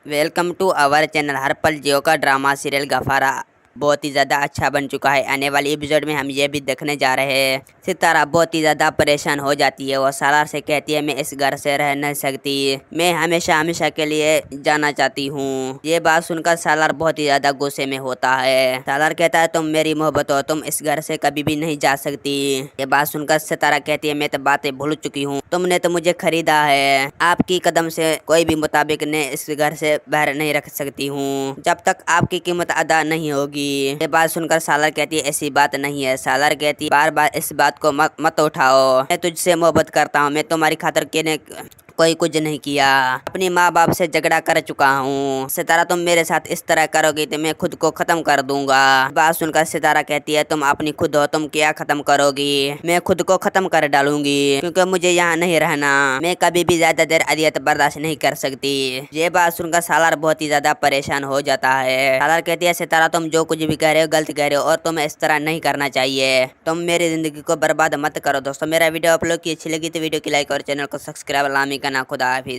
Welcome to our channel. हर पल जियो का ड्रामा सीरियल गफारा बहुत ही ज़्यादा अच्छा बन चुका है। आने वाली एपिसोड में हम ये भी देखने जा रहे हैं सितारा बहुत ही ज़्यादा परेशान हो जाती है। वो सालार से कहती है मैं इस घर से रह नहीं सकती, मैं हमेशा हमेशा के लिए जाना चाहती हूँ। ये बात सुनकर सालार बहुत ही ज़्यादा गुस्से में होता है। सालार कहता है तुम मेरी मोहब्बत हो, तुम इस घर से कभी भी नहीं जा सकती। ये बात सुनकर सितारा कहती है मैं तो बातें भूल चुकी हूँ, तुमने तो मुझे खरीदा है, आपकी कदम से कोई भी मुताबिक ने इस घर से बाहर नहीं रख सकती हूँ जब तक आपकी कीमत अदा नहीं होगी। ये बात सुनकर सालार कहती है ऐसी बात नहीं है। सालार कहती है बार बार इस बात को मत उठाओ, मैं तुझसे मोहब्बत करता हूँ, मैं तुम्हारी खातिर के कोई कुछ नहीं किया, अपनी माँ बाप से झगड़ा कर चुका हूँ। सितारा तुम मेरे साथ इस तरह करोगी तो मैं खुद को खत्म कर दूंगा। बात सुनकर सितारा कहती है तुम अपनी खुद हो, तुम क्या खत्म करोगी, मैं खुद को खत्म कर डालूंगी क्योंकि मुझे यहाँ नहीं रहना, मैं कभी भी ज्यादा देर अदियत बर्दाश्त नहीं कर सकती। ये बात सुनकर सालार बहुत ही ज्यादा परेशान हो जाता है। सालार कहती है सितारा तुम जो कुछ भी कह रहे हो गलत कह रहे हो और तुम्हें इस तरह नहीं करना चाहिए, तुम मेरी जिंदगी को बर्बाद मत करो। दोस्तों मेरा वीडियो आप लोग की अच्छी लगी तो वीडियो की लाइक और चैनल को सब्सक्राइब लामी करना। खुदा हाफिज।